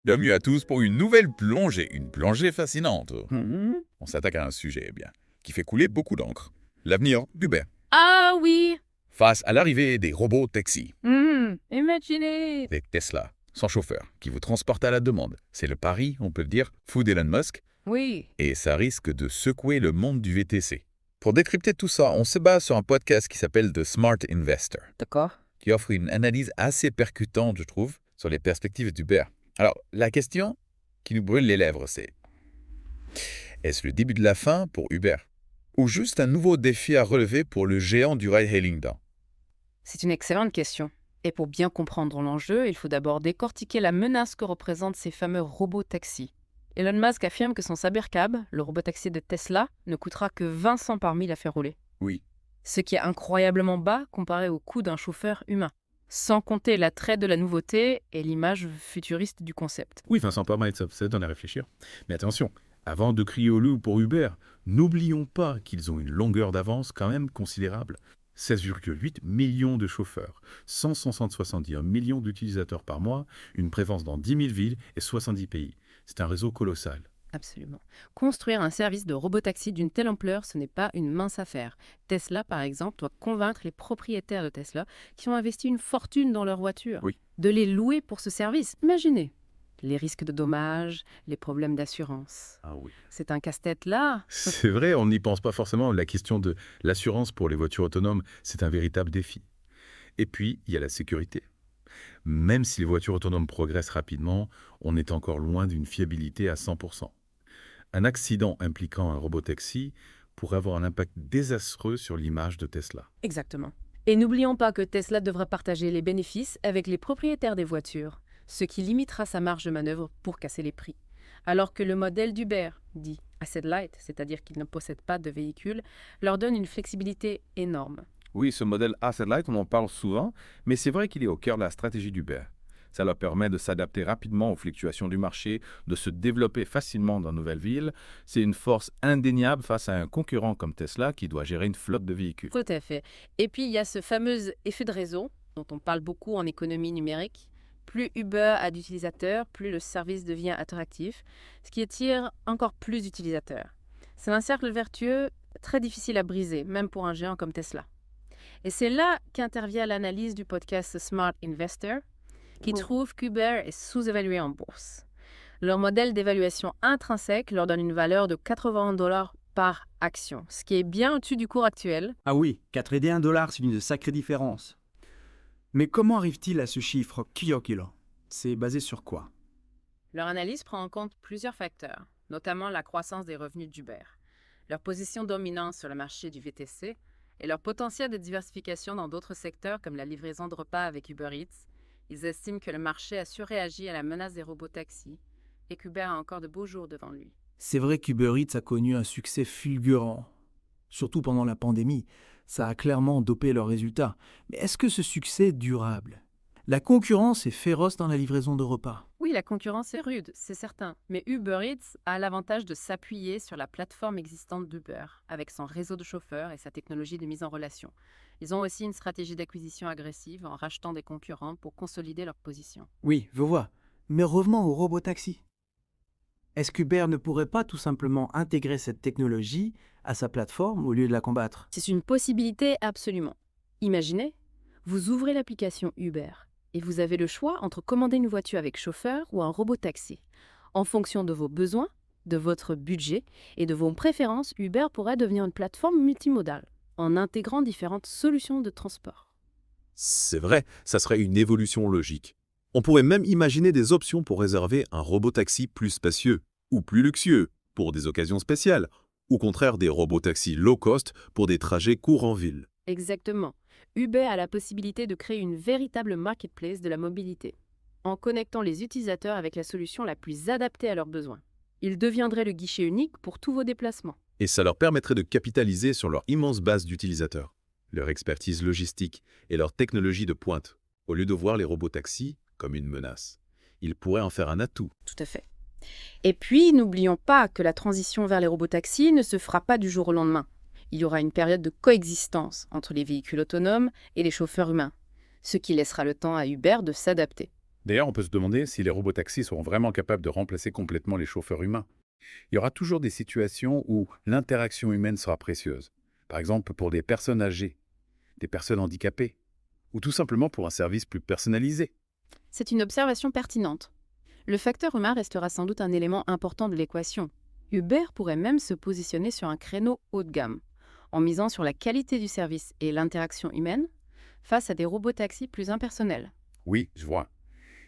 Bienvenue à tous pour une nouvelle plongée, une plongée fascinante. Mhm. On s'attaque à un sujet, qui fait couler beaucoup d'encre. L'avenir d'Uber. Ah oui. Face à l'arrivée des robots taxis, Imaginez. des Tesla, sans chauffeur, qui vous transportent à la demande. C'est le pari, on peut le dire, fou d'Elon Musk, Oui. et ça risque de secouer le monde du VTC. Pour décrypter tout ça, on se base sur un podcast qui s'appelle The Smart Investor, D'accord. qui offre une analyse assez percutante, je trouve, sur les perspectives d'Uber. Alors, la question qui nous brûle les lèvres, c'est: est-ce le début de la fin pour Uber? Ou juste un nouveau défi à relever pour le géant du ride-hailing d'un? C'est une excellente question. Et pour bien comprendre l'enjeu, il faut d'abord décortiquer la menace que représentent ces fameux robots taxis. Elon Musk affirme que son Cybercab, le robotaxi de Tesla, ne coûtera que 20 cents par mille à faire rouler. Oui. Ce qui est incroyablement bas comparé au coût d'un chauffeur humain. Sans compter l'attrait de la nouveauté et l'image futuriste du concept. Oui, Vincent, pas mal, ça donne à réfléchir. Mais attention, avant de crier au loup pour Uber, n'oublions pas qu'ils ont une longueur d'avance quand même considérable. 16,8 millions de chauffeurs, 170 millions d'utilisateurs par mois, une présence dans 10 000 villes et 70 pays. C'est un réseau colossal. Absolument. Construire un service de robotaxi d'une telle ampleur, ce n'est pas une mince affaire. Tesla, par exemple, doit convaincre les propriétaires de Tesla qui ont investi une fortune dans leur voiture Oui. de les louer pour ce service. Imaginez les risques de dommages, les problèmes d'assurance. Ah oui. C'est un casse-tête là. C'est vrai, on n'y pense pas forcément. La question de l'assurance pour les voitures autonomes, c'est un véritable défi. Et puis, il y a la sécurité. Même si les voitures autonomes progressent rapidement, on est encore loin d'une fiabilité à 100%. Un accident impliquant un robotaxi pourrait avoir un impact désastreux sur l'image de Tesla. Exactement. Et n'oublions pas que Tesla devra partager les bénéfices avec les propriétaires des voitures, ce qui limitera sa marge de manœuvre pour casser les prix. Alors que le modèle d'Uber, dit asset light, c'est-à-dire qu'il ne possède pas de véhicule, leur donne une flexibilité énorme. Oui, ce modèle Asset Light, on en parle souvent, mais c'est vrai qu'il est au cœur de la stratégie d'Uber. Ça leur permet de s'adapter rapidement aux fluctuations du marché, de se développer facilement dans de nouvelles villes. C'est une force indéniable face à un concurrent comme Tesla qui doit gérer une flotte de véhicules. Tout à fait. Et puis, il y a ce fameux effet de réseau dont on parle beaucoup en économie numérique. Plus Uber a d'utilisateurs, plus le service devient attractif, ce qui attire encore plus d'utilisateurs. C'est un cercle vertueux très difficile à briser, même pour un géant comme Tesla. Et c'est là qu'intervient l'analyse du podcast Smart Investor, qui trouve qu'Uber est sous-évalué en bourse. Leur modèle d'évaluation intrinsèque leur donne une valeur de 80 $ par action, ce qui est bien au-dessus du cours actuel. Ah oui, 81 $, c'est une sacrée différence. Mais comment arrive-t-il à ce chiffre kilo? C'est basé sur quoi? Leur analyse prend en compte plusieurs facteurs, notamment la croissance des revenus d'Uber, leur position dominante sur le marché du VTC et leur potentiel de diversification dans d'autres secteurs comme la livraison de repas avec Uber Eats. Ils estiment que le marché a surréagi à la menace des robots taxis et qu'Uber a encore de beaux jours devant lui. C'est vrai qu'Uber Eats a connu un succès fulgurant. Surtout pendant la pandémie, ça a clairement dopé leurs résultats. Mais est-ce que ce succès est durable? La concurrence est féroce dans la livraison de repas. Oui, la concurrence est rude, c'est certain, mais Uber Eats a l'avantage de s'appuyer sur la plateforme existante d'Uber, avec son réseau de chauffeurs et sa technologie de mise en relation. Ils ont aussi une stratégie d'acquisition agressive en rachetant des concurrents pour consolider leur position. Oui, je vois. Mais revenons au robotaxi. Est-ce qu'Uber ne pourrait pas tout simplement intégrer cette technologie à sa plateforme au lieu de la combattre? C'est une possibilité absolument. Imaginez, vous ouvrez l'application Uber et vous avez le choix entre commander une voiture avec chauffeur ou un robot-taxi. En fonction de vos besoins, de votre budget et de vos préférences, Uber pourrait devenir une plateforme multimodale en intégrant différentes solutions de transport. C'est vrai, ça serait une évolution logique. On pourrait même imaginer des options pour réserver un robotaxi plus spacieux ou plus luxueux pour des occasions spéciales, ou au contraire des robotaxis low cost pour des trajets courts en ville. Exactement. Uber a la possibilité de créer une véritable marketplace de la mobilité, en connectant les utilisateurs avec la solution la plus adaptée à leurs besoins. Il deviendrait le guichet unique pour tous vos déplacements. Et ça leur permettrait de capitaliser sur leur immense base d'utilisateurs, leur expertise logistique et leur technologie de pointe, au lieu de voir les robotaxis comme une menace. Ils pourraient en faire un atout. Tout à fait. Et puis, n'oublions pas que la transition vers les robotaxis ne se fera pas du jour au lendemain. Il y aura une période de coexistence entre les véhicules autonomes et les chauffeurs humains, ce qui laissera le temps à Uber de s'adapter. D'ailleurs, on peut se demander si les robotaxis seront vraiment capables de remplacer complètement les chauffeurs humains. Il y aura toujours des situations où l'interaction humaine sera précieuse. Par exemple, pour des personnes âgées, des personnes handicapées, ou tout simplement pour un service plus personnalisé. C'est une observation pertinente. Le facteur humain restera sans doute un élément important de l'équation. Uber pourrait même se positionner sur un créneau haut de gamme, en misant sur la qualité du service et l'interaction humaine, face à des robotaxis plus impersonnels. Oui, je vois.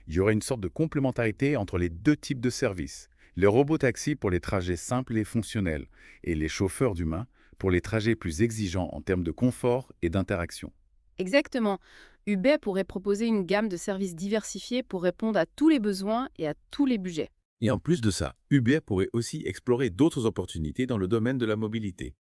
Il y aurait une sorte de complémentarité entre les deux types de services. Les robotaxis pour les trajets simples et fonctionnels, et les chauffeurs d'humains pour les trajets plus exigeants en termes de confort et d'interaction. Exactement. Uber pourrait proposer une gamme de services diversifiés pour répondre à tous les besoins et à tous les budgets. Et en plus de ça, Uber pourrait aussi explorer d'autres opportunités dans le domaine de la mobilité,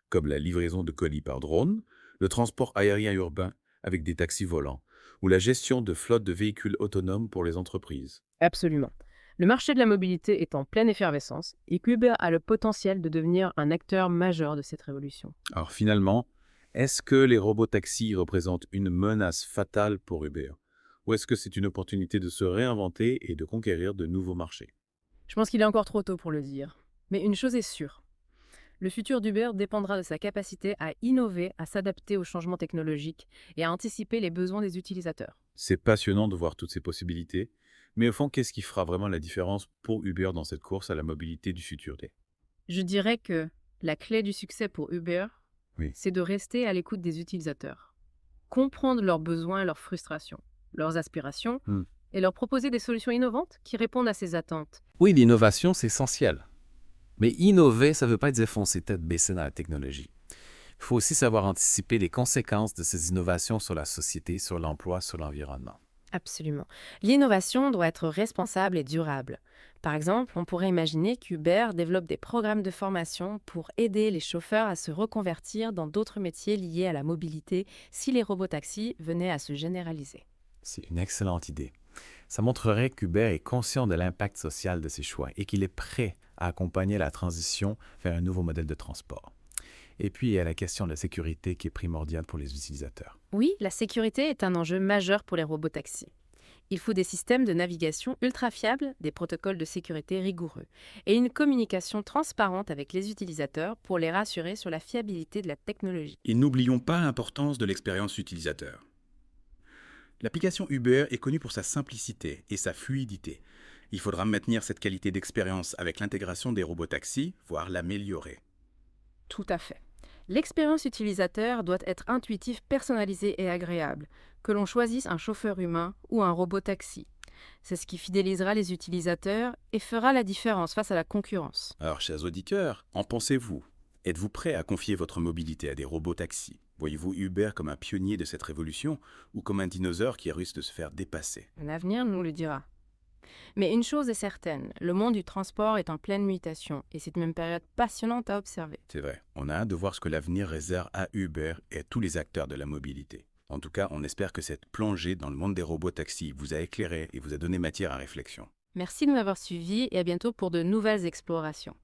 comme la livraison de colis par drone, le transport aérien urbain avec des taxis volants, ou la gestion de flottes de véhicules autonomes pour les entreprises. Absolument. Le marché de la mobilité est en pleine effervescence et Uber a le potentiel de devenir un acteur majeur de cette révolution. Alors finalement, est-ce que les robotaxis représentent une menace fatale pour Uber? Ou est-ce que c'est une opportunité de se réinventer et de conquérir de nouveaux marchés? Je pense qu'il est encore trop tôt pour le dire. Mais une chose est sûre. Le futur d'Uber dépendra de sa capacité à innover, à s'adapter aux changements technologiques et à anticiper les besoins des utilisateurs. C'est passionnant de voir toutes ces possibilités, mais au fond, qu'est-ce qui fera vraiment la différence pour Uber dans cette course à la mobilité du futur? Je dirais que la clé du succès pour Uber, Oui. c'est de rester à l'écoute des utilisateurs, comprendre leurs besoins et leurs frustrations, leurs aspirations, et leur proposer des solutions innovantes qui répondent à ces attentes. Oui, l'innovation, c'est essentiel. Mais innover, ça ne veut pas dire foncer tête baissée dans la technologie. Il faut aussi savoir anticiper les conséquences de ces innovations sur la société, sur l'emploi, sur l'environnement. Absolument. L'innovation doit être responsable et durable. Par exemple, on pourrait imaginer qu'Uber développe des programmes de formation pour aider les chauffeurs à se reconvertir dans d'autres métiers liés à la mobilité si les robotaxis venaient à se généraliser. C'est une excellente idée. Ça montrerait qu'Uber est conscient de l'impact social de ses choix et qu'il est prêt à accompagner la transition vers un nouveau modèle de transport. Et puis, il y a la question de la sécurité qui est primordiale pour les utilisateurs. Oui, la sécurité est un enjeu majeur pour les robotaxis. Il faut des systèmes de navigation ultra fiables, des protocoles de sécurité rigoureux et une communication transparente avec les utilisateurs pour les rassurer sur la fiabilité de la technologie. Et n'oublions pas l'importance de l'expérience utilisateur. L'application Uber est connue pour sa simplicité et sa fluidité. Il faudra maintenir cette qualité d'expérience avec l'intégration des robotaxis, voire l'améliorer. Tout à fait. L'expérience utilisateur doit être intuitive, personnalisée et agréable, que l'on choisisse un chauffeur humain ou un robot-taxi. C'est ce qui fidélisera les utilisateurs et fera la différence face à la concurrence. Alors, chers auditeurs, en pensez-vous? Êtes-vous prêt à confier votre mobilité à des robotaxis? Voyez-vous Uber comme un pionnier de cette révolution ou comme un dinosaure qui risque de se faire dépasser? L'avenir nous le dira. Mais une chose est certaine, le monde du transport est en pleine mutation et c'est une période passionnante à observer. C'est vrai, on a hâte de voir ce que l'avenir réserve à Uber et à tous les acteurs de la mobilité. En tout cas, on espère que cette plongée dans le monde des robotaxis vous a éclairé et vous a donné matière à réflexion. Merci de m'avoir suivi et à bientôt pour de nouvelles explorations.